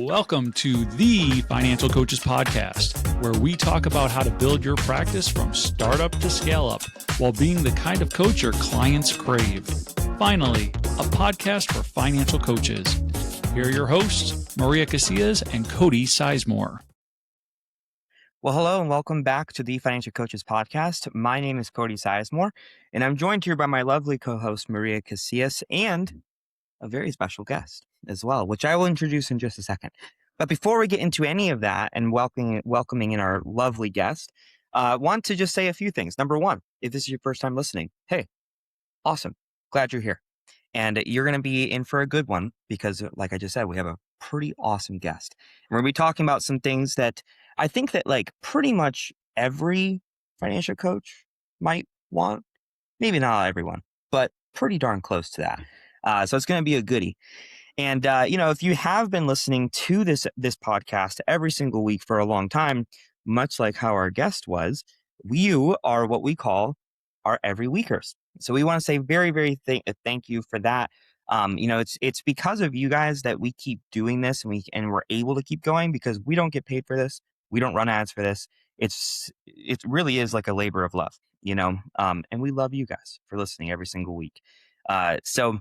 Welcome to the Financial Coaches Podcast, where we talk about how to build your practice from startup to scale up while being the kind of coach your clients crave. Finally, a podcast for financial coaches. Here are your hosts, Maria Casillas and Cody Sizemore. Well, hello and welcome back to the Financial Coaches Podcast. My name is Cody Sizemore, and I'm joined here by my lovely co-host, Maria Casillas, and a very special guest as well, which I will introduce in just a second. But before we get into any of that and welcoming in our lovely guest, I want to just say a few things. Number one, if this is your first time listening, hey, awesome. Glad you're here. And you're going to be in for a good one because, like I just said, we have a pretty awesome guest. And we're going to be talking about some things that I think that like pretty much every financial coach might want. Maybe not everyone, but pretty darn close to that. So it's going to be a goodie. And, if you have been listening to this podcast every single week for a long time, much like how our guest was, you are what we call our every weekers. So we want to say very, very thank you for that. It's because of you guys that we keep doing this and we're able to keep going because we don't get paid for this. We don't run ads for this. It really is like a labor of love, and we love you guys for listening every single week. So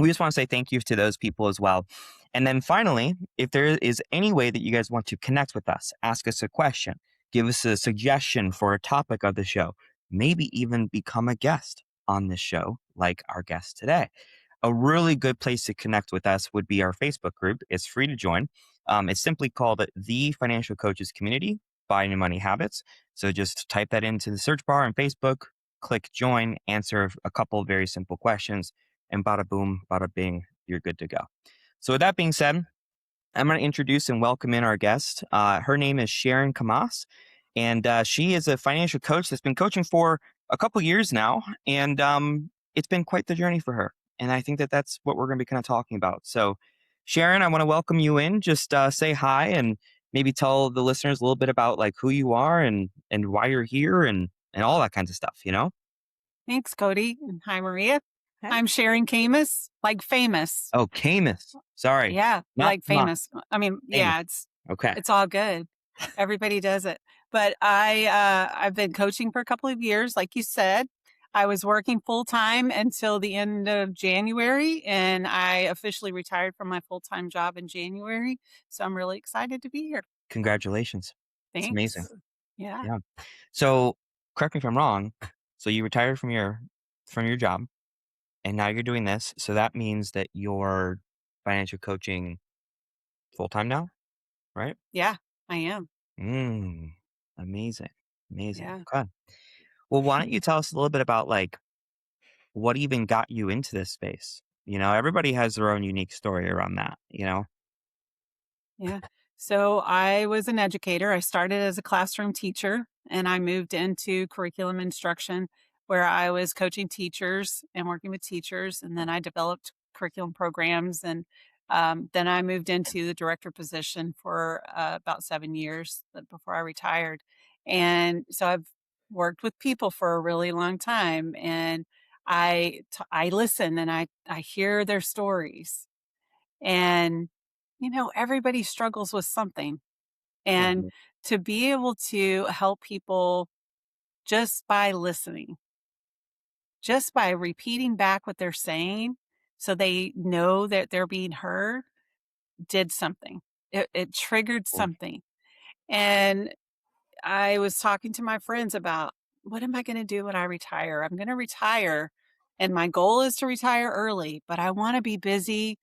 we just want to say thank you to those people as well. And then finally, if there is any way that you guys want to connect with us, ask us a question, give us a suggestion for a topic of the show, maybe even become a guest on this show like our guest today. A really good place to connect with us would be our Facebook group. It's free to join. It's simply called The Financial Coaches Community by New Money Habits. So just type that into the search bar on Facebook, click join, answer a couple of very simple questions, and bada boom, bada bing, you're good to go. So with that being said, I'm going to introduce and welcome in our guest. Her name is Sharon Kamas, and she is a financial coach that's been coaching for a couple years now, and it's been quite the journey for her. And I think that that's what we're going to be kind of talking about. So Sharon, I want to welcome you in. Just say hi and maybe tell the listeners a little bit about like who you are and why you're here and all that kinds of stuff, Thanks, Cody. And hi, Maria. I'm Sharon Kamas, like famous. Oh, Kamas. Sorry. Yeah, Not like famous. I mean, yeah, okay. It's all good. Everybody does it. But I've been coaching for a couple of years, like you said. I was working full time until the end of January, and I officially retired from my full time job in January. So I'm really excited to be here. Congratulations. Thanks. It's amazing. Yeah. So correct me if I'm wrong. So you retired from your job and now you're doing this. So that means that you're financial coaching full time now, right? Yeah, I am. Amazing. Yeah. Okay. Well, why don't you tell us a little bit about like what even got you into this space? Everybody has their own unique story around that, Yeah. So I was an educator. I started as a classroom teacher and I moved into curriculum instruction where I was coaching teachers and working with teachers. And then I developed curriculum programs. And then I moved into the director position for about 7 years before I retired. And so I've worked with people for a really long time. And I listen and I hear their stories. And everybody struggles with something. And Mhm. to be able to help people just by listening, just by repeating back what they're saying so they know that they're being heard, did something. It triggered something. And I was talking to my friends about what am I going to do when I retire? I'm going to retire. And my goal is to retire early, but I want to be busy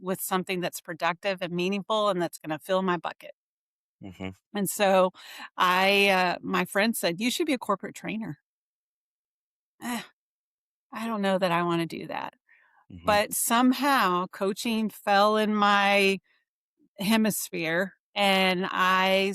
with something that's productive and meaningful and that's going to fill my bucket. Mhm. And so my friend said, you should be a corporate trainer. I don't know that I want to do that. Mhm. But somehow coaching fell in my hemisphere and I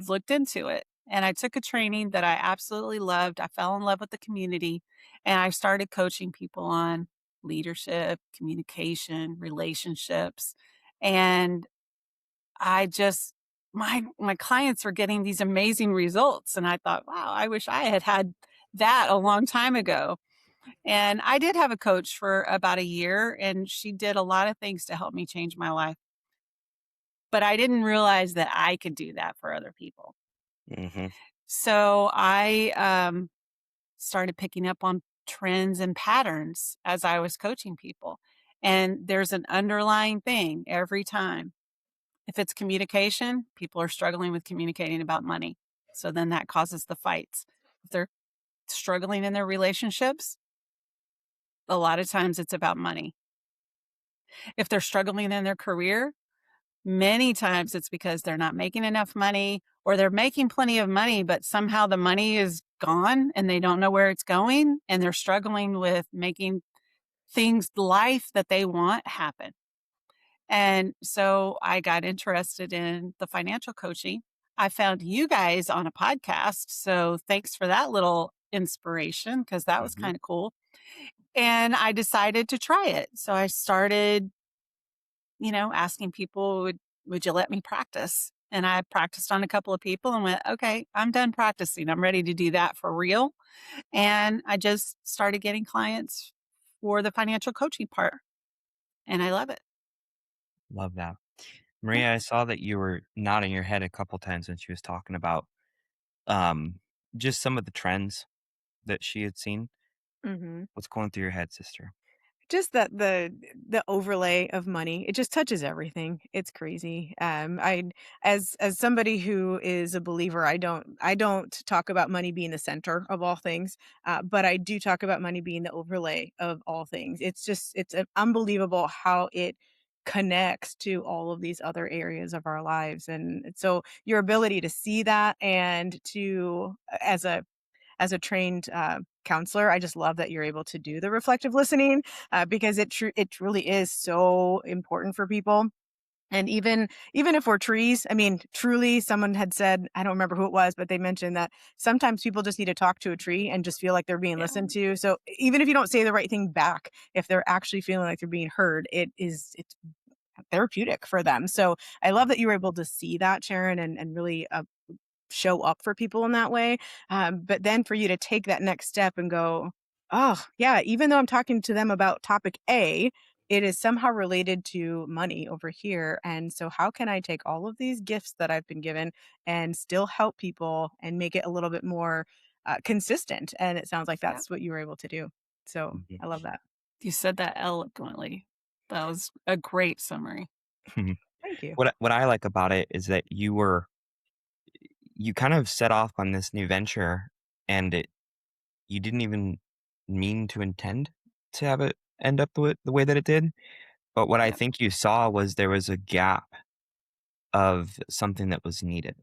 looked into it and I took a training that I absolutely loved. I fell in love with the community and I started coaching people on leadership, communication, relationships. And I just my clients were getting these amazing results. And I thought, wow, I wish I had that a long time ago. And I did have a coach for about a year, and she did a lot of things to help me change my life. but I didn't realize that I could do that for other people. Mm-hmm. So I started picking up on trends and patterns as I was coaching people. And there's an underlying thing every time. If it's communication, people are struggling with communicating about money. So then that causes the fights. If they're struggling in their relationships, a lot of times it's about money. If they're struggling in their career, many times it's because they're not making enough money, or they're making plenty of money, but somehow the money is gone and they don't know where it's going, and they're struggling with making life that they want happen. And so I got interested in the financial coaching. I found you guys on a podcast. So thanks for that little inspiration, because that was Mm-hmm. kind of cool. And I decided to try it. So I started, asking people, would you let me practice? And I practiced on a couple of people and went, okay, I'm done practicing. I'm ready to do that for real. And I just started getting clients for the financial coaching part. And I love it. Love that. Yeah. Maria, I saw that you were nodding your head a couple times when she was talking about um, just some of the trends that she had seen. Mhm. What's going through your head, sister? Just that the overlay of money, it just touches everything. It's crazy. I as somebody who is a believer, I don't talk about money being the center of all things, but I do talk about money being the overlay of all things. It's unbelievable how it connects to all of these other areas of our lives, and so your ability to see that and to as a trained counselor, I just love that you're able to do the reflective listening because it truly is so important for people. And even if we're trees, I mean, truly, someone had said, I don't remember who it was, but they mentioned that sometimes people just need to talk to a tree and just feel like they're being Yeah. listened to. So even if you don't say the right thing back, if they're actually feeling like they're being heard, it's therapeutic for them. So I love that you were able to see that, Sharon, and really show up for people in that way. But then for you to take that next step and go, oh, yeah, even though I'm talking to them about topic A, it is somehow related to money over here. And so, how can I take all of these gifts that I've been given and still help people and make it a little bit more consistent? And it sounds like Yeah. that's what you were able to do. So, I love that. You said that eloquently. That was a great summary. Thank you. What I like about it is that you kind of set off on this new venture, and you didn't even mean to intend to have it end up the way that it did. But what I Yep. think you saw was there was a gap of something that was needed,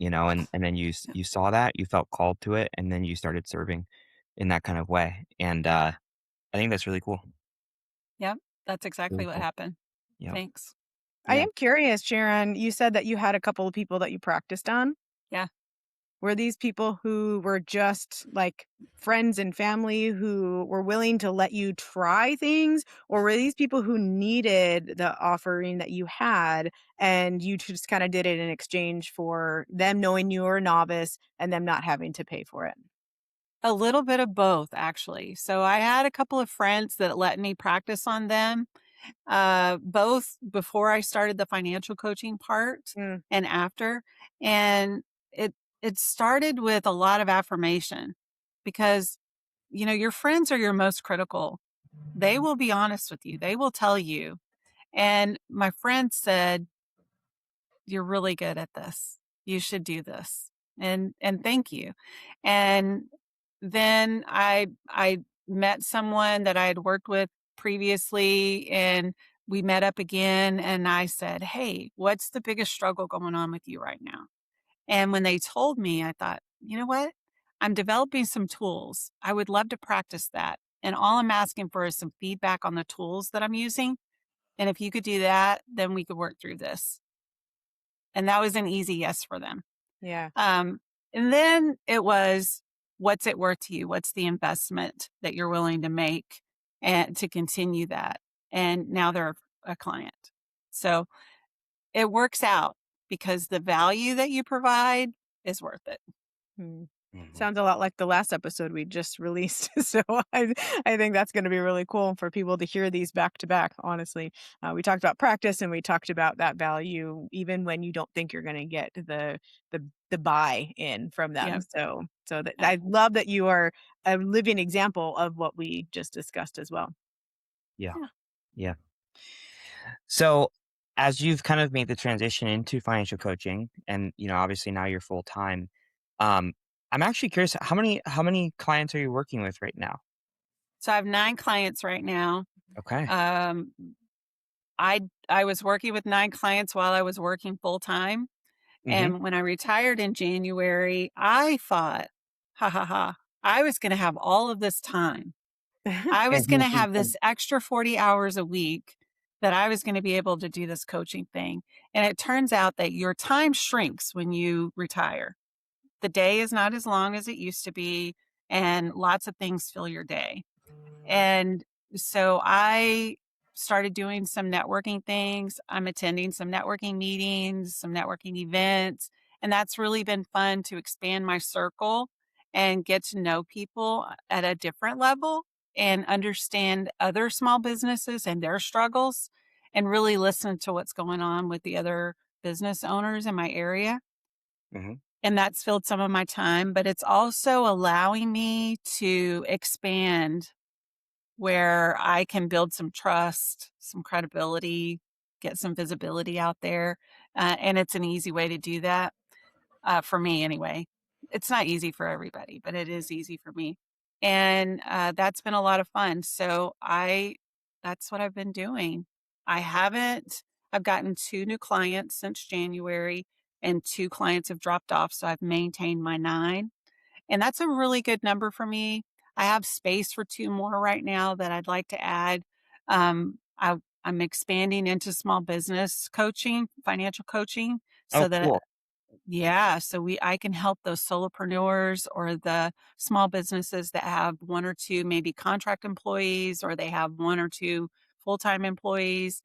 and then you saw that, you felt called to it, and then you started serving in that kind of way. And I think that's really cool. Yep. That's exactly Really what cool. happened. Yeah. Thanks. I Yeah. am curious, Sharon. You said that you had a couple of people that you practiced on. Yeah. Were these people who were just like friends and family who were willing to let you try things? Or were these people who needed the offering that you had and you just kind of did it in exchange for them knowing you were a novice and them not having to pay for it? A little bit of both, actually. So I had a couple of friends that let me practice on them, both before I started the financial coaching part Mm, and after. And it started with a lot of affirmation, because your friends are your most critical. They will be honest with you. They will tell you. And my friend said, "You're really good at this. You should do this." And thank you. And then I met someone that I had worked with previously, and we met up again, and I said, "Hey, what's the biggest struggle going on with you right now?" And when they told me, I thought, "You know what? I'm developing some tools. I would love to practice that. And all I'm asking for is some feedback on the tools that I'm using. And if you could do that, then we could work through this." And that was an easy yes for them. yeah. Um, and then it was, what's it worth to you? What's the investment that you're willing to make and to continue that? And now they're a client. So it works out because the value that you provide is worth it. Hmm. Mhm. Sounds a lot like the last episode we just released. So I think that's going to be really cool for people to hear these back to back. Honestly, we talked about practice and we talked about that value, even when you don't think you're going to get the buy in from Yeah. them. So that Yeah. I love that you are a living example of what we just discussed as well. Yeah. Yeah. Yeah. So, as you've kind of made the transition into financial coaching and, obviously now you're full time, um, I'm actually curious, how many clients are you working with right now? So I have 9 clients right now. Okay. Um, I was working with 9 clients while I was working full time. Mhm. And when I retired in January, I thought, ha ha ha, I was going to have all of this time. I was going to have this extra 40 hours a week that I was going to be able to do this coaching thing. And it turns out that your time shrinks when you retire. The day is not as long as it used to be, and lots of things fill your day. And so I started doing some networking things. I'm attending some networking meetings, some networking events, and that's really been fun to expand my circle and get to know people at a different level and understand other small businesses and their struggles and really listen to what's going on with the other business owners in my area. Mhm. And that's filled some of my time, but it's also allowing me to expand where I can build some trust, some credibility, get some visibility out there. And it's an easy way to do that for me anyway. It's not easy for everybody, but it is easy for me. And that's been a lot of fun. That's what I've been doing. I've gotten 2 new clients since January and 2 clients have dropped off. So I've maintained my 9. And that's a really good number for me. I have space for 2 more right now that I'd like to add. I'm expanding into small business coaching, financial coaching, Oh, so that cool. yeah, so we I can help those solopreneurs or the small businesses that have 1 or 2 maybe contract employees or they have 1 or 2 full-time employees.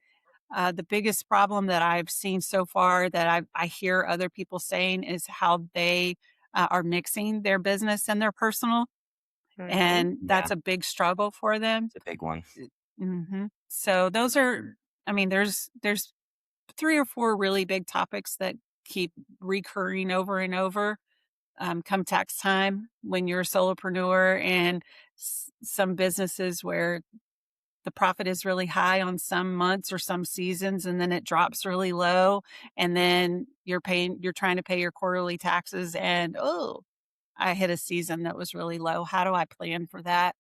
The biggest problem that I've seen so far that I hear other people saying is how they are mixing their business and their personal, Mhm. and Yeah, that's a big struggle for them. it's a big one. So those are, I mean, there's 3 or 4 really big topics that keep recurring over and over. Come tax time when you're a solopreneur and some businesses where the profit is really high on some months or some seasons and then it drops really low and then you're trying to pay your quarterly taxes and oh, I hit a season that was really low. How do I plan for that?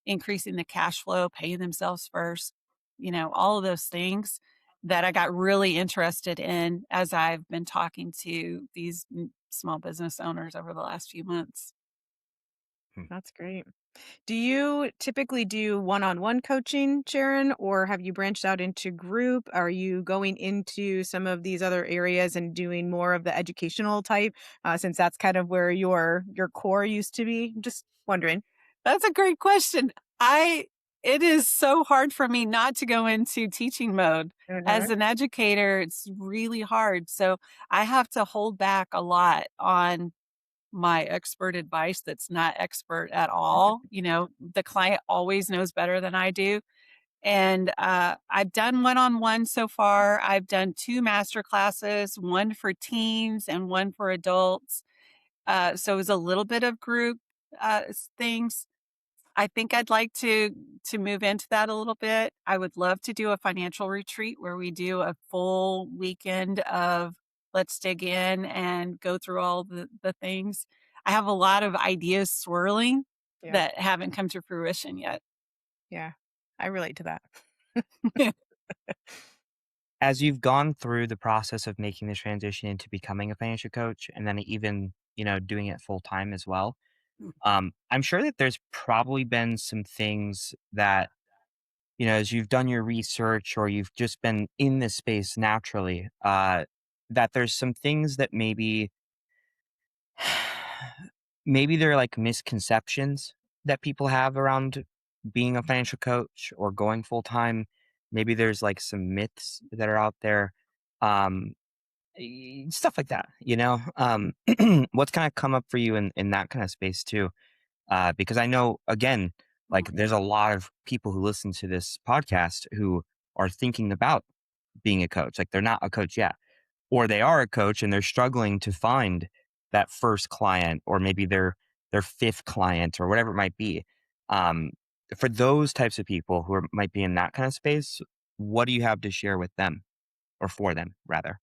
Increasing the cash flow, paying themselves first, all of those things that I got really interested in as I've been talking to these small business owners over the last few months. Hmm. That's great. Do you typically do one-on-one coaching, Sharon, or have you branched out into group? Are you going into some of these other areas and doing more of the educational type, since that's kind of where your core used to be? Just wondering. That's a great question. It is so hard for me not to go into teaching mode. As Mhm. an educator, it's really hard. So I have to hold back a lot on my expert advice that's not expert at all. The client always knows better than I do. And I've done one on one so far. I've done 2 master classes, one for teens and one for adults. So it was a little bit of group things. I think I'd like to move into that a little bit. I would love to do a financial retreat where we do a full weekend of let's dig in and go through all the things. I have a lot of ideas swirling Yeah. that haven't come to fruition yet. Yeah. I relate to that. As you've gone through the process of making the transition into becoming a financial coach and then even, doing it full time as well, I'm sure that there's probably been some things that, as you've done your research or you've just been in this space naturally, that there's some things that maybe they're like misconceptions that people have around being a financial coach or going full time. Maybe there's like some myths that are out there. Um, Stuff like that, what's kind of come up for you in that kind of space too? Because I know, again, like there's a lot of people who listen to this podcast who are thinking about being a coach. Like they're not a coach yet, or they are a coach and they're struggling to find that first client or maybe their fifth client or whatever it might be. Um, for those types of people who might be in that kind of space, what do you have to share with them or for them rather?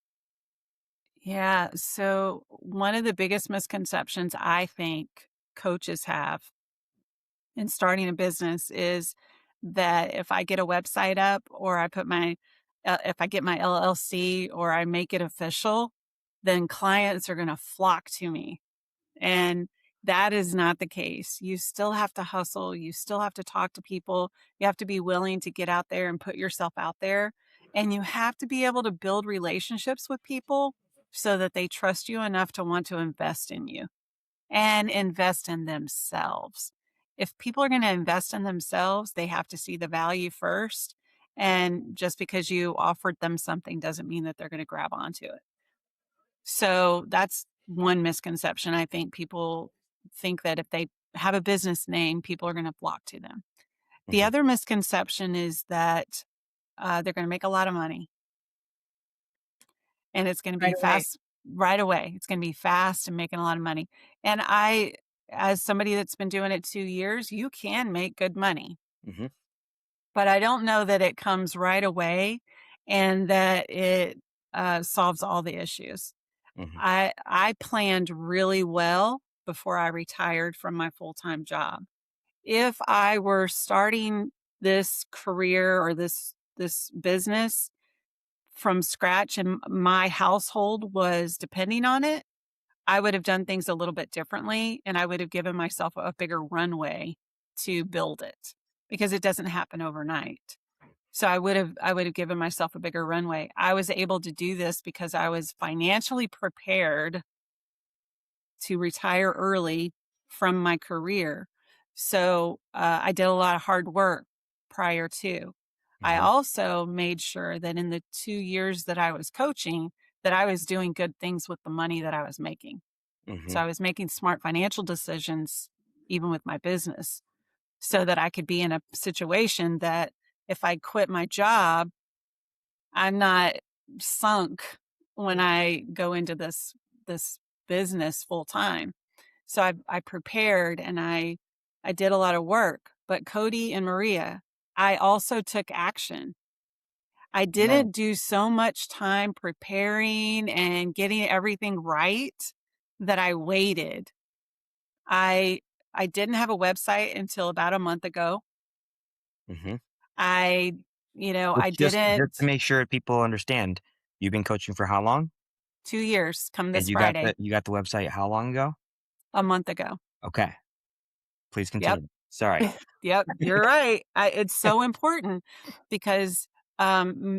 Yeah. So, one of the biggest misconceptions I think coaches have in starting a business is that if I get a website up or if I get my LLC or I make it official, then clients are going to flock to me. And that is not the case. You still have to hustle. You still have to talk to people. You have to be willing to get out there and put yourself out there. And you have to be able to build relationships with people so that they trust you enough to want to invest in you and invest in themselves. If people are going to invest in themselves, they have to see the value first. And just because you offered them something doesn't mean that they're going to grab onto it. So that's one misconception. I think people think that if they have a business name, people are going to flock to them. The Hmm. other misconception is that they're going to make a lot of money and it's going to be Right away. fast right away. It's going to be fast and making a lot of money. And as somebody that's been doing it 2 years, you can make good money, Hmm. but I don't know that it comes right away and that it solves all the issues. Hmm. I planned really well before I retired from my full-time job. If I were starting this career or this business from scratch and my household was depending on it, I would have done things a little bit differently and I would have given myself a bigger runway to build it because it doesn't happen overnight. So I would have given myself a bigger runway. I was able to do this because I was financially prepared to retire early from my career. So I did a lot of hard work prior to. I Hmm. also made sure that in the 2 years that I was coaching, that I was doing good things with the money that I was making. Hmm. So I was making smart financial decisions, even with my business, so that I could be in a situation that if I quit my job, I'm not sunk when I go into this business full time. So I prepared and I did a lot of work. But Cody and Maria, I also took action. I Yeah. didn't do so much time preparing and getting everything right that I waited. I I didn't have a website until about a month ago. Hmm. I Which I just to didn't make sure people understand, you've been coaching for how long? 2 years come And this Friday, you got the website how long ago? a month ago. Okay, please Yep. continue. Sorry. Yep, you're right. It's so important because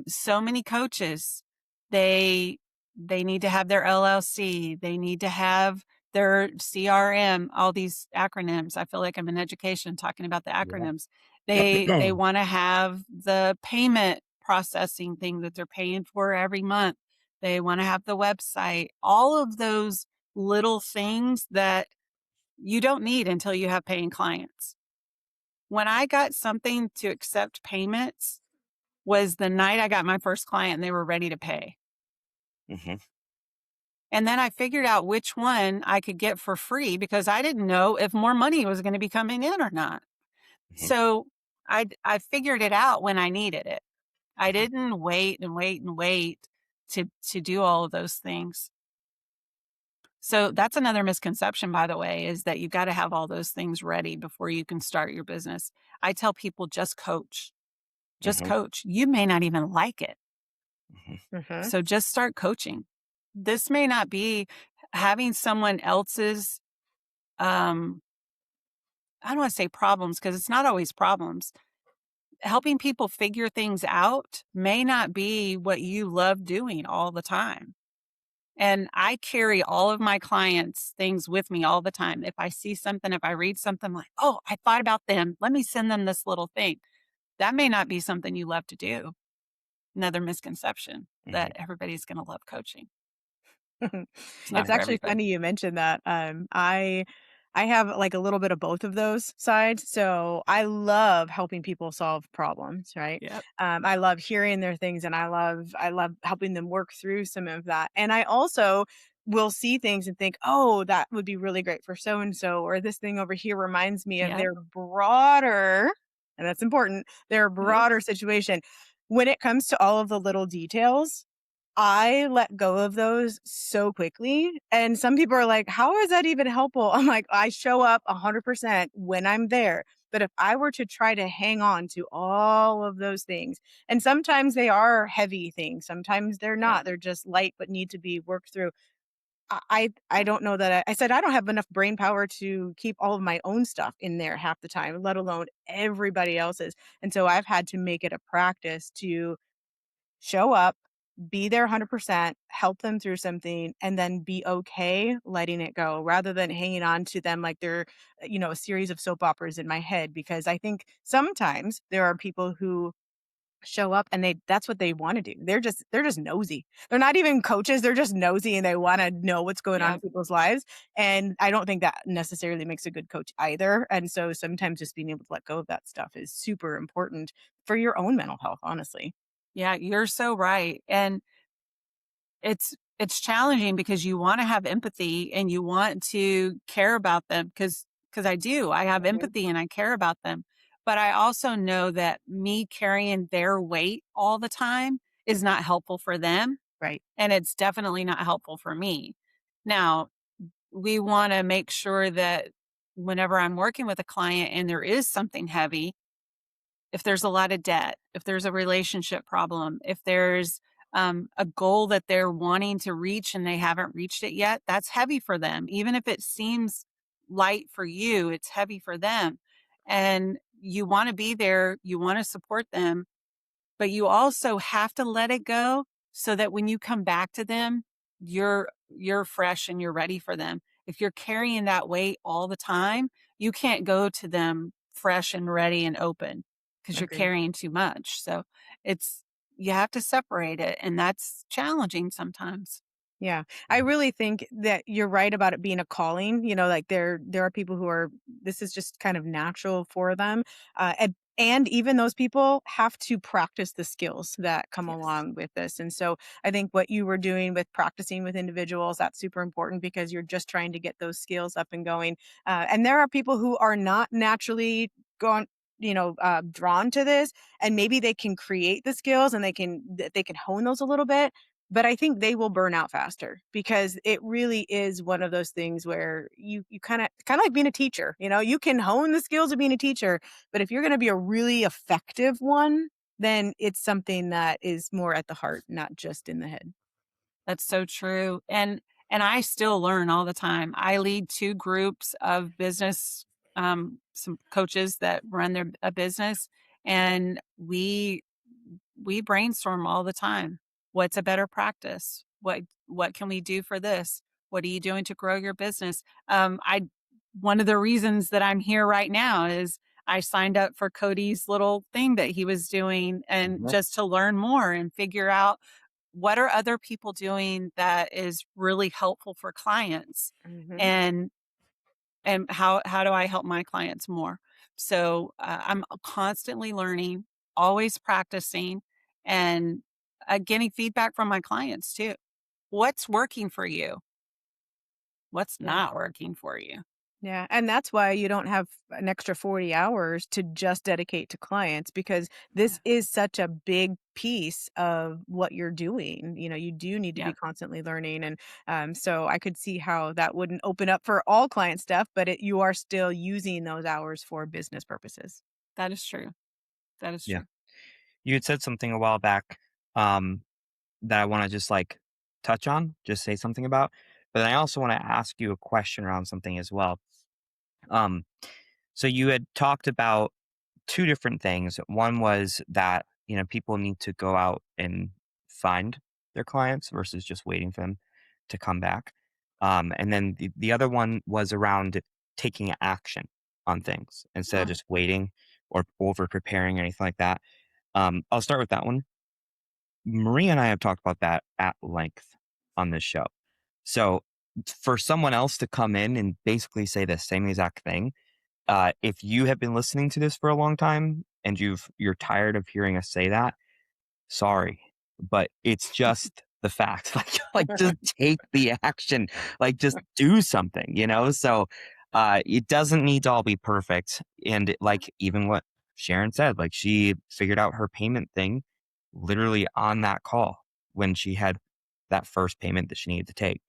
so many coaches they they need to have their LLC, they need to have their CRM, all these acronyms. I feel like I'm in education talking about the Yeah. acronyms. They want to have the payment processing thing that they're paying for every month. They want to have the website. All of those little things that you don't need until you have paying clients. When I got something to accept payments was the night I got my first client and they were ready to pay. Hmm. And then I figured out which one I could get for free because I didn't know if more money was going to be coming in or not. Hmm. So I figured it out when I needed it. I Hmm. didn't wait and wait and wait to do all of those things. So that's another misconception, by the way, is that you got to have all those things ready before you can start your business. I tell people just coach. Just Hmm. coach. You may not even like it. Hmm. Mhm. So just start coaching. This may not be having someone else's, um, I don't want to say problems because it's not always problems. Helping people figure things out may not be what you love doing all the time. And I carry all of my clients' things with me all the time. If I see something, if I read something like, oh, I thought about them, let me send them this little thing. That may not be something you love to do. Another misconception Hmm. that everybody's going to love coaching. It's not It's for actually everybody. funny you mentioned that. I have like a little bit of both of those sides. So I love helping people solve problems, right? Yep. I love hearing their things, and I love helping them work through some of that. And I also will see things and think, oh, that would be really great for so and so, or this thing over here reminds me of Yep. their broader, and that's important, their Yep. broader situation. When it comes to all of the little details, I let go of those so quickly, and some people are like, "How is that even helpful?" I'm like, "I show up 100% when I'm there." But if I were to try to hang on to all of those things, and sometimes they are heavy things, sometimes they're Yep. not, they're just light but need to be worked through. I don't know that I said I don't have enough brain power to keep all of my own stuff in there half the time, let alone everybody else's. And so I've had to make it a practice to show up, be there 100%, help them through something, and then be okay letting it go rather than hanging on to them like they're, a series of soap operas in my head. Because I think sometimes there are people who show up and that's what they want to do. They're just nosy. They're not even coaches, they're just nosy and they want to know what's going on in Yep. people's lives. And I don't think that necessarily makes a good coach either. And so sometimes just being able to let go of that stuff is super important for your own mental health, honestly. Yeah, you're so right. And it's challenging because you want to have empathy and you want to care about them because I do. I have Mhm. empathy and I care about them. But I also know that me carrying their weight all the time is not helpful for them, Right. and it's definitely not helpful for me. Now, we want to make sure that whenever I'm working with a client and there is something heavy, if there's a lot of debt, if there's a relationship problem, if there's a goal that they're wanting to reach and they haven't reached it yet, that's heavy for them. Even if it seems light for you, it's heavy for them. And you want to be there, you want to support them, but you also have to let it go so that when you come back to them, you're fresh and you're ready for them. If you're carrying that weight all the time, you can't go to them fresh and ready and open because you're Agreed. carrying too much. So it's you have to separate it, and that's challenging sometimes. Yeah. I really think that you're right about it being a calling, like there are people who are this is just kind of natural for them. And even those people have to practice the skills that come Yes. along with this. And so I think what you were doing with practicing with individuals, that's super important because you're just trying to get those skills up and going. And there are people who are not naturally going drawn to this, and maybe they can create the skills and they can hone those a little bit, but I think they will burn out faster because it really is one of those things where you kind of like being a teacher, you can hone the skills of being a teacher, but if you're going to be a really effective one, then it's something that is more at the heart, not just in the head. That's so true. And I still learn all the time. I lead two groups of business some coaches that run a business, and we brainstorm all the time. What's a better practice? What can we do for this? What are you doing to grow your business? I One of the reasons that I'm here right now is I signed up for Cody's little thing that he was doing, and Mhm. just to learn more and figure out what are other people doing that is really helpful for clients, Hmm. and how do I help my clients more? So I'm constantly learning, always practicing, and getting feedback from my clients too. What's working for you? What's Yeah. not working for you? Yeah, and that's why you don't have an extra 40 hours to just dedicate to clients because this is such a big piece of what you're doing. You do need to Yeah, be constantly learning. And so I could see how that wouldn't open up for all client stuff, but you are still using those hours for business purposes. that is true. That is Yeah. true. You had said something a while back um, that I want to just like touch on, just say something about. But then I also want to ask you a question around something as well. Um, so you had talked about two different things. One was that, people need to go out and find their clients versus just waiting for them to come back. And then the other one was around taking action on things instead of Uh, just waiting or over preparing or anything like that. I'll start with that one. Maria and I have talked about that at length on this show. So for someone else to come in and basically say the same exact thing, if you have been listening to this for a long time and you're tired of hearing us say that, sorry, but it's just the facts. Like just take the action. Like just do something, So it doesn't need to all be perfect. And like even what Sharon said, like she figured out her payment thing literally on that call when she had that first payment that she needed to take.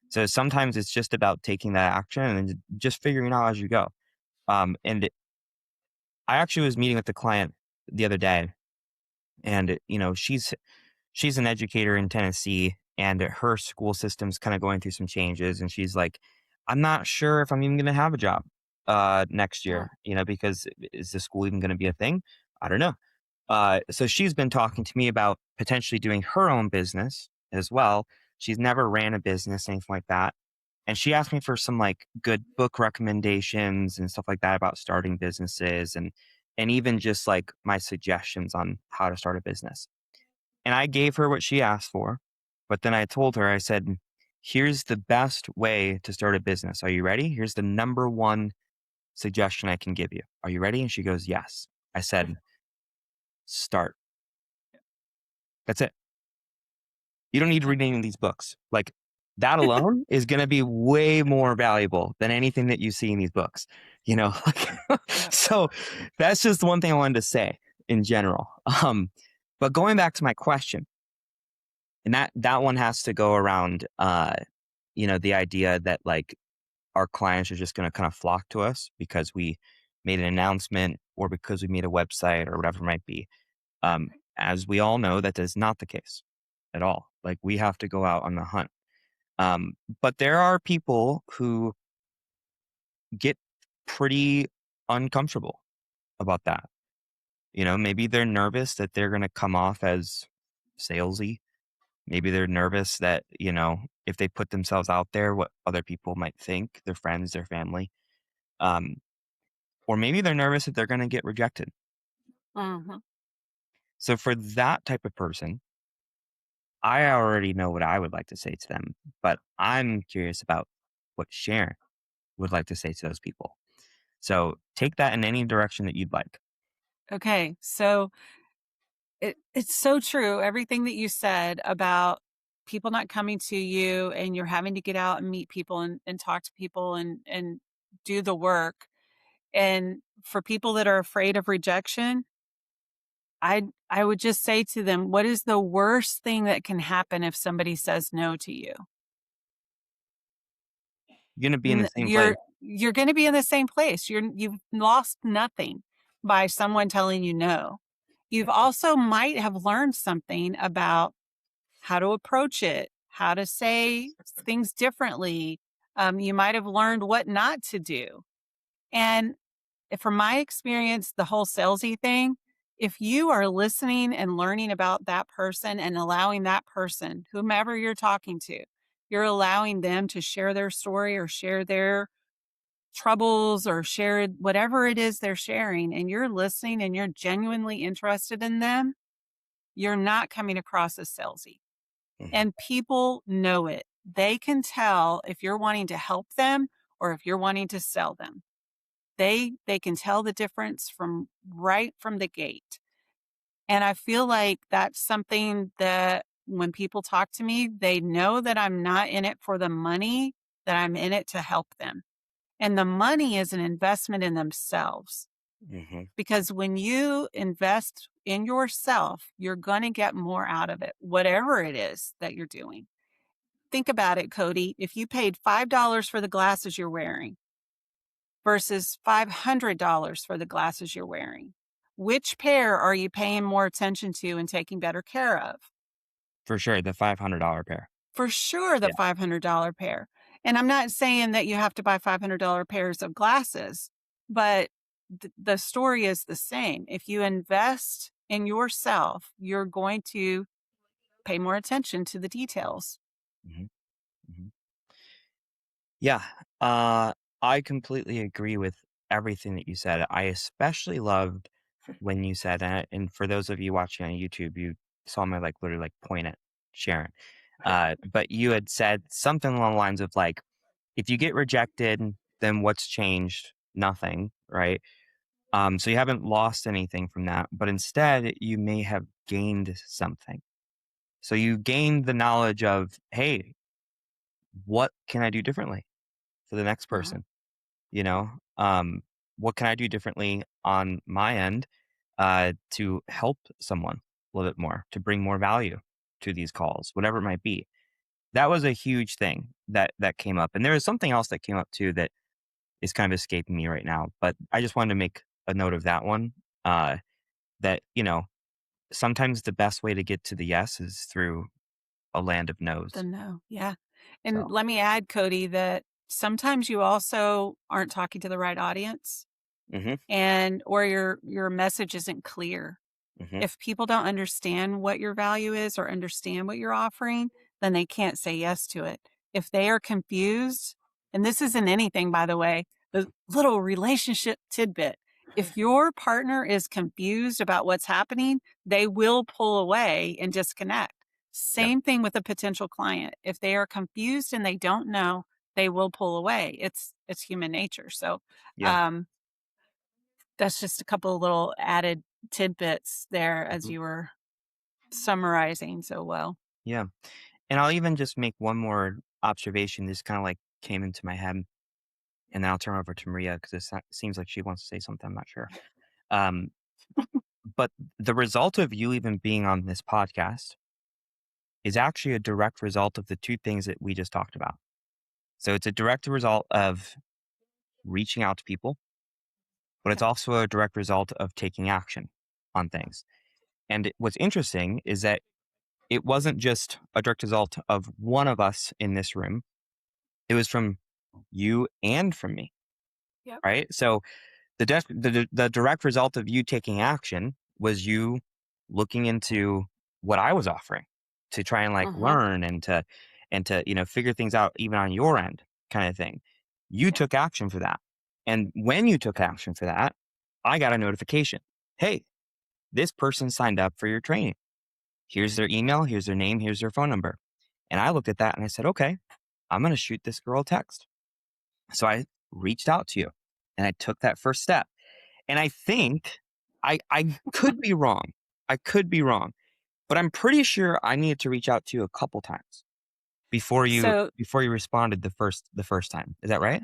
So sometimes it's just about taking that action and just figuring out as you go. And I actually was meeting with the client the other day, and she's an educator in Tennessee, and her school system's kind of going through some changes. And she's like, I'm not sure if I'm even going to have a job next Oh, year, because is the school even going to be a thing? I don't know. So she's been talking to me about potentially doing her own business as well. She's never ran a business, anything like that. And she asked me for some like good book recommendations and stuff like that about starting businesses and even just like my suggestions on how to start a business. And I gave her what she asked for. But then I told her, I said, here's the best way to start a business. Are you ready? Here's the number one suggestion I can give you. Are you ready? And she goes, yes. I said, start. That's it. You don't need to read any of these books. Like that alone is going to be way more valuable than anything that you see in these books, yeah. So that's just one thing I wanted to say in general. But going back to my question, and that one has to go around, the idea that like our clients are just going to kind of flock to us because we made an announcement or because we made a website or whatever it might be. As we all know, that is not the case at all. Like we have to go out on the hunt. But there are people who get pretty uncomfortable about that. Maybe they're nervous that they're going to come off as salesy. Maybe they're nervous that, if they put themselves out there, what other people might think, their friends, their family. Um, or maybe they're nervous that they're going to get rejected. Mhm. So for that type of person, I already know what I would like to say to them, but I'm curious about what Sharon would like to say to those people. So take that in any direction that you'd like. Okay. So it's so true. Everything that you said about people not coming to you and you're having to get out and meet people and talk to people and do the work. And for people that are afraid of rejection, I would just say to them, what is the worst thing that can happen if somebody says no to you? You're going to be in the same place. You're going to be in the same place. You've lost nothing by someone telling you no. You've also might have learned something about how to approach it, how to say things differently. You might have learned what not to do. And from my experience, the whole salesy thing, if you are listening and learning about that person and allowing that person, whomever you're talking to, you're allowing them to share their story or share their troubles or share whatever it is they're sharing, and you're listening and you're genuinely interested in them, you're not coming across as salesy. Mhm. And people know it. They can tell if you're wanting to help them or if you're wanting to sell them. They can tell the difference from right from the gate. And I feel like that's something that when people talk to me, they know that I'm not in it for the money, that I'm in it to help them. And the money is an investment in themselves. Mhm. Because when you invest in yourself, you're going to get more out of it, whatever it is that you're doing. Think about it, Cody. If you paid $5 for the glasses you're wearing versus $500 for the glasses you're wearing, which pair are you paying more attention to and taking better care of? For sure, the $500 pair. For sure, the Yeah. $500 pair. And I'm not saying that you have to buy $500 pairs of glasses, but the story is the same. If you invest in yourself, you're going to pay more attention to the details. Mhm. Mhm. Yeah. I completely agree with everything that you said. I especially loved when you said, and for those of you watching on YouTube, you saw me like literally like point at Sharon. But you had said something along the lines of like, if you get rejected, then what's changed? Nothing, right? So you haven't lost anything from that, but instead you may have gained something. So you gained the knowledge of, hey, what can I do differently for the next Uh-huh. person? You know, what can I do differently on my end to help someone a little bit more, to bring more value to these calls, whatever it might be. That was a huge thing that came up. And there was something else that came up too that is kind of escaping me right now. But I just wanted to make a note of that one. That, sometimes the best way to get to the yes is through a land of The no's. no. Yeah. And So, let me add, Cody, that sometimes you also aren't talking to the right audience hmm and or your message isn't clear. hmm If people don't understand what your value is or understand what you're offering, then they can't say yes to it. If they are confused, and this isn't anything, by the way, the little relationship tidbit. If your partner is confused about what's happening, they will pull away and disconnect. yeah, Same thing with a potential client. If they are confused and they don't know, they will pull away. It's human nature. So, yeah, um, that's just a couple of little added tidbits there as mhm, you were summarizing so well. yeah. And I'll even just make one more observation. This kind of like came into my head, and then I'll turn over to Maria because it seems like she wants to say something. I'm not sure. Um, but the result of you even being on this podcast is actually a direct result of the two things that we just talked about. So it's a direct result of reaching out to people, but it's Yeah. also a direct result of taking action on things. And what's interesting is that it wasn't just a direct result of one of us in this room, it was from you and from me, Yep. right? So the direct result of you taking action was you looking into what I was offering to try and like Uh-huh. learn and to figure things out even on your end kind of thing. You Yeah. took action for that. And when you took action for that, I got a notification. Hey, this person signed up for your training. Here's their email, here's their name, here's their phone number. And I looked at that and I said, okay, I'm going to shoot this girl a text. So I reached out to you and I took that first step. And I think I could be wrong. I could be wrong, but I'm pretty sure I needed to reach out to you a couple times before you So before you responded the first time. Is that right?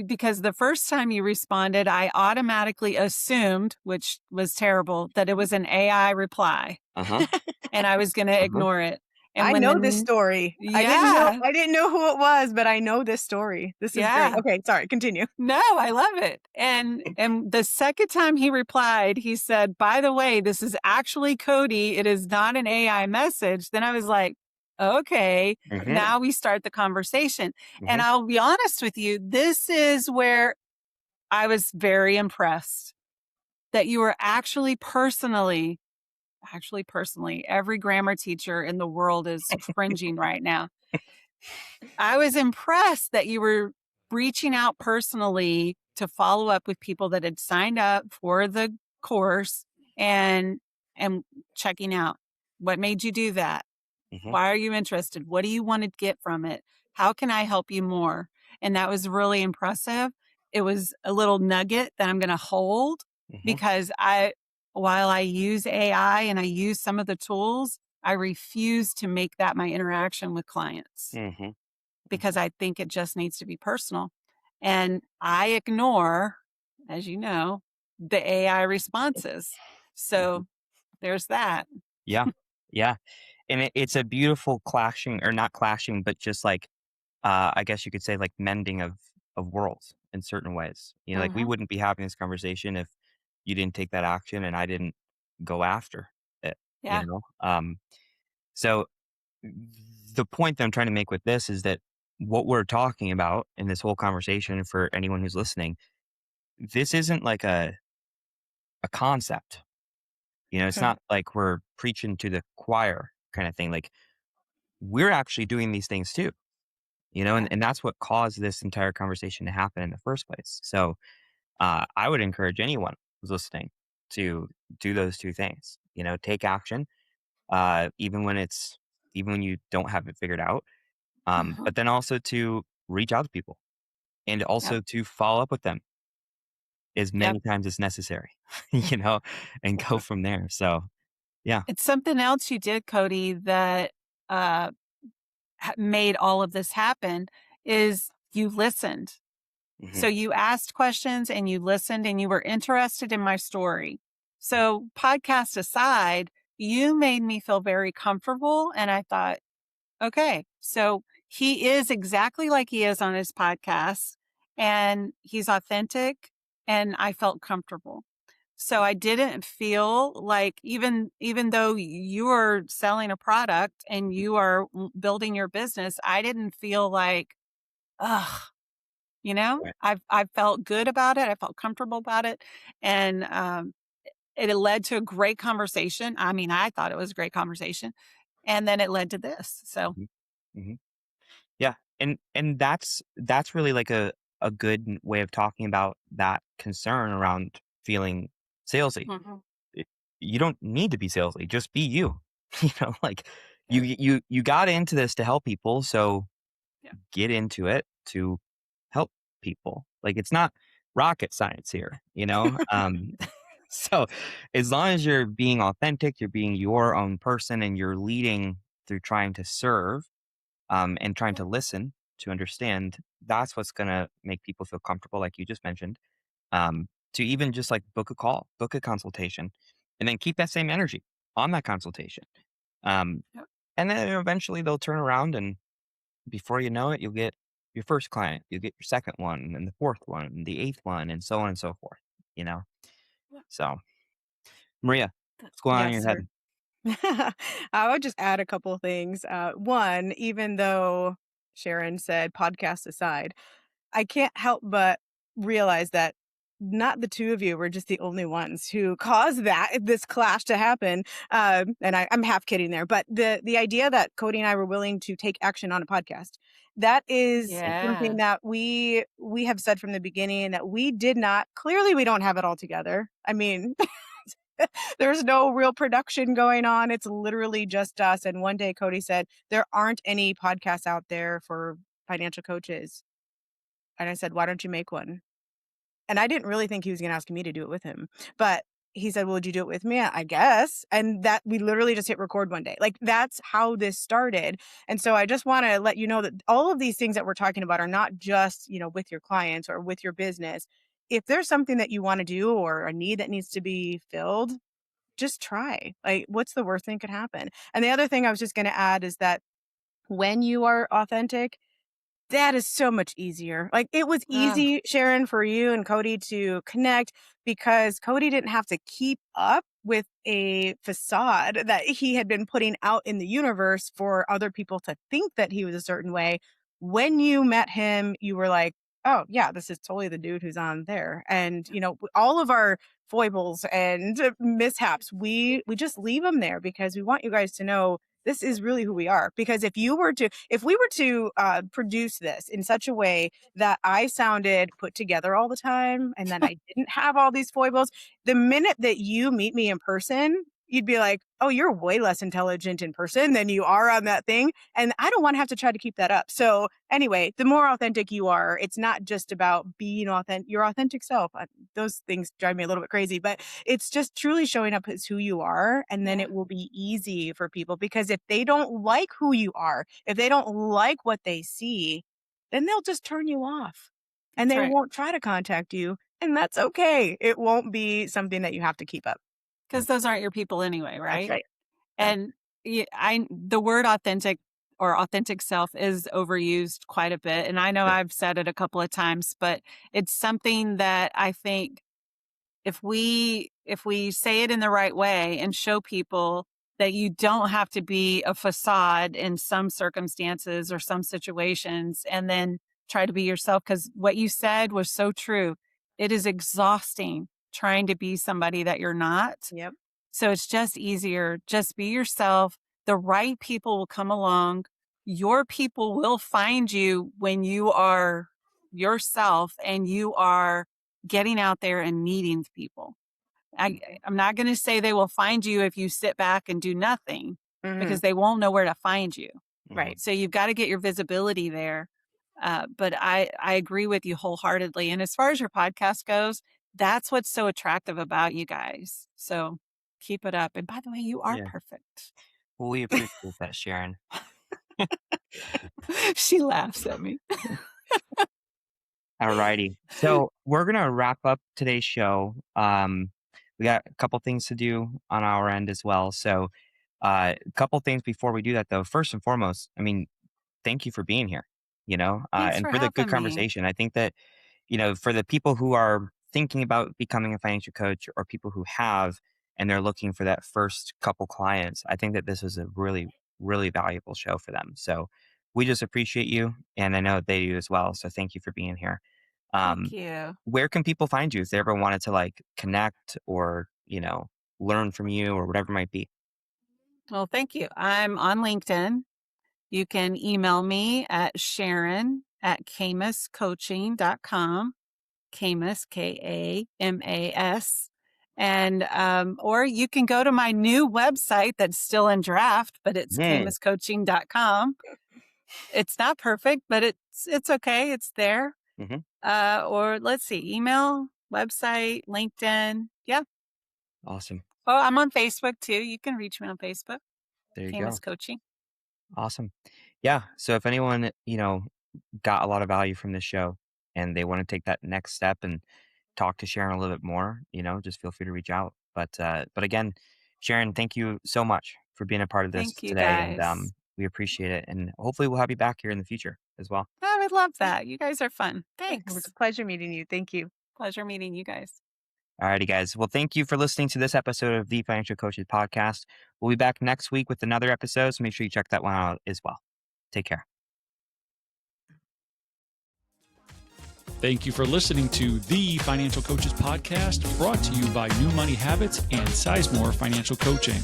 because the first time you responded, I automatically assumed, which was terrible, that it was an AI reply Uh-huh. and I was going to Uh-huh. ignore it. And I when know this story. yeah, I didn't know who it was, but I know this story. This is great. yeah. Okay, sorry, continue. No, I love it. And the second time he replied, he said, "By the way, this is actually Cody. It is not an AI message." Then I was like, "Okay, Mm-hmm. now we start the conversation." And Mm-hmm. I'll be honest with you, this is where I was very impressed that you were actually personally, every grammar teacher in the world is cringing right now. I was impressed that you were reaching out personally to follow up with people that had signed up for the course and and checking out. What made you do that? Mm-hmm. Why are you interested? What do you want to get from it? How can I help you more? And that was really impressive. It was a little nugget that I'm going to hold Mm-hmm. because while I use AI and I use some of the tools, I refuse to make that my interaction with clients Mm-hmm. because I think it just needs to be personal. And I ignore, as you know, the AI responses. Mm-hmm. So there's that. Yeah. Yeah. And it's a beautiful clashing or not clashing, but just like I guess you could say like mending of worlds in certain ways. Like we Hmm. wouldn't be having this conversation if you didn't take that action and I didn't go after it, you Yeah. know? So the point that I'm trying to make with this is that what we're talking about in this whole conversation for anyone who's listening, this isn't like a concept. It's Okay. not like we're preaching to the choir kind of thing. Like we're actually doing these things too, Yeah. and that's what caused this entire conversation to happen in the first place. So I would encourage anyone who's listening to do those two things, take action, even when it's even when you don't have it figured out. Mhm. But then also to reach out to people and Yep. also to follow up with them as Yep. many times as necessary, and go from there. So, yeah. It's something else you did, Cody, that uh, made all of this happen is you listened. Hmm. So you asked questions and you listened and you were interested in my story. So, podcast aside, you made me feel very comfortable. And I thought, okay, so he is exactly like he is on his podcast and he's authentic. And I felt comfortable. So I didn't feel like even though you are selling a product and you are building your business, I didn't feel like, ugh, Right. I felt good about it. I felt comfortable about it. And it led to a great conversation. I mean, I thought it was a great conversation. And then it led to this. So, Hmm. Hmm. Yeah, and that's really like a good way of talking about that concern around feeling salesy. mhm. It- you don't need to be salesy, just be you. Like Yeah, you got into this to help people, so yeah. get into it to help people. Like it's not rocket science here. So as long as you're being authentic, you're being your own person, and you're leading through trying to serve, and trying Yeah. to listen to understand, that's what's going to make people feel comfortable, like you just mentioned, to even just like book a call, book a consultation, and then keep that same energy on that consultation. Um, Yeah. and then eventually they'll turn around, and before you know it, you'll get your first client, you'll get your second one, and the fourth one, and the eighth one, and so on and so forth, you know? Yeah. So, Maria, what's going on in Yes, your sir. head? I would just add a couple of things. One, even though Sharon said podcast aside, I can't help but realize that not the two of you were just the only ones who caused this clash to happen. And I'm half kidding there, but the idea that Cody and I were willing to take action on a podcast, that is something Yes. that we have said from the beginning that we did not. Clearly, we don't have it all together. I mean, there's no real production going on. It's literally just us. And one day Cody said, there aren't any podcasts out there for financial coaches. And I said, why don't you make one? And I didn't really think he was going to ask me to do it with him. But he said, well, would you do it with me? I guess. And that we literally just hit record one day. Like that's how this started. And so I just want to let you know that all of these things that we're talking about are not just, with your clients or with your business. If there's something that you want to do or a need that needs to be filled, just try. Like, what's the worst thing could happen? And the other thing I was just going to add is that when you are authentic, that is so much easier. Like it was Ah, easy, Sharon, for you and Cody to connect because Cody didn't have to keep up with a facade that he had been putting out in the universe for other people to think that he was a certain way. When you met him, you were like, oh, yeah, this is totally the dude who's on there. And, all of our foibles and mishaps, we just leave them there because we want you guys to know this is really who we are. Because if we were to produce this in such a way that I sounded put together all the time and then I didn't have all these foibles, the minute that you meet me in person, you'd be like, oh, you're way less intelligent in person than you are on that thing. And I don't want to have to try to keep that up. So anyway, the more authentic you are, it's not just about being authentic, your authentic self. Those things drive me a little bit crazy, but it's just truly showing up as who you are. And then yeah, it will be easy for people because if they don't like who you are, if they don't like what they see, then they'll just turn you off and that's they right. won't try to contact you. And that's okay. It won't be something that you have to keep up. Because those aren't your people anyway, That's right? right. That's And the word authentic or authentic self is overused quite a bit. And I know Sure. I've said it a couple of times, but it's something that I think if we say it in the right way and show people that you don't have to be a facade in some circumstances or some situations and then try to be yourself, because what you said was so true. It is exhausting trying to be somebody that you're not. Yep. So it's just easier. Just be yourself. The right people will come along. Your people will find you when you are yourself and you are getting out there and meeting people. Mhm. I'm not going to say they will find you if you sit back and do nothing, because they won't know where to find you. Right. So you've got to get your visibility there. But I agree with you wholeheartedly. And as far as your podcast goes, that's what's so attractive about you guys. So keep it up. And by the way, you are Yeah. perfect. Well, we appreciate that, Sharon. She laughs at me. All righty. So we're going to wrap up today's show. We got a couple things to do on our end as well. So a couple things before we do that, though. First and foremost, I mean, thank you for being here, Thanks and for for the good having me. conversation. I think that, for the people who are thinking about becoming a financial coach or people who have, and they're looking for that first couple clients, I think that this was a really, really valuable show for them. So we just appreciate you, and I know they do as well. So thank you for being here. Thank you. Where can people find you if they ever wanted to like connect or, learn from you or whatever it might be? Well, thank you. I'm on LinkedIn. You can email me at Sharon@kamascoaching.com. Kamas, Kamas. And, or you can go to my new website that's still in draft, but it's kamascoaching.com. It's not perfect, but it's okay. It's there. Or let's see, email, website, LinkedIn. Yeah. Awesome. Oh, I'm on Facebook too. You can reach me on Facebook. There you Kamas go. Coaching. Awesome. Yeah. So if anyone, got a lot of value from this show and they want to take that next step and talk to Sharon a little bit more, just feel free to reach out. But again, Sharon, thank you so much for being a part of this Thank you, today. guys. And we appreciate it. And hopefully we'll have you back here in the future as well. I would love that. You guys are fun. It Thanks. was a pleasure meeting you. Thank you. Pleasure meeting you guys. All righty, guys. Well, thank you for listening to this episode of the Financial Coaches Podcast. We'll be back next week with another episode, so make sure you check that one out as well. Take care. Thank you for listening to the Financial Coaches Podcast, brought to you by New Money Habits and Sizemore Financial Coaching.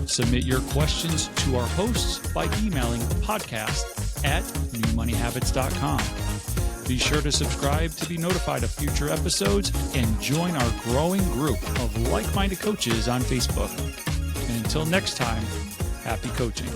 Submit your questions to our hosts by emailing podcast@newmoneyhabits.com. Be sure to subscribe to be notified of future episodes and join our growing group of like-minded coaches on Facebook. And until next time, happy coaching.